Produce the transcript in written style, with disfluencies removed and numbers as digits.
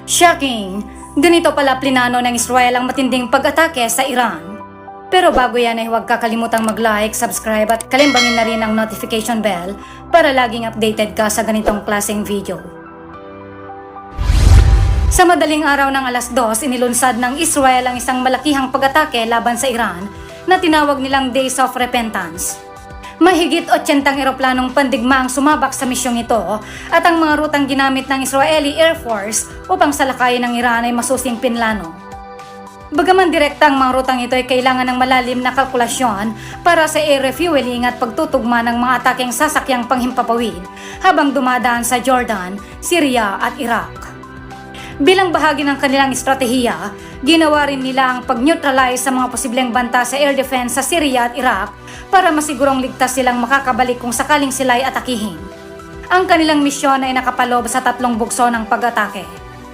Shocking! Ganito pala plinano ng Israel ang matinding pag-atake sa Iran. Pero bago yan ay huwag kakalimutang mag-like, subscribe at kalimbangin na rin ang notification bell para laging updated ka sa ganitong klaseng video. Sa madaling araw ng alas 2, inilunsad ng Israel ang isang malakihang pag-atake laban sa Iran na tinawag nilang Days of Repentance. Mahigit 80 eroplanong pandigma ang sumabak sa misyong ito at ang mga rutang ginamit ng Israeli Air Force upang salakayin ng Iran ay masusing pinlano. Bagaman direkta ang mga rutang ito ay kailangan ng malalim na kalkulasyon para sa air refueling at pagtutugma ng mga ataking sasakyang panghimpapawid habang dumadaan sa Jordan, Syria at Iraq. Bilang bahagi ng kanilang estratehiya, ginawa rin nila ang pag-neutralize sa mga posibleng banta sa air defense sa Syria at Iraq para masigurong ligtas silang makakabalik kung sakaling sila ay atakihin. Ang kanilang misyon ay nakapalob sa 3 bugso ng pag-atake.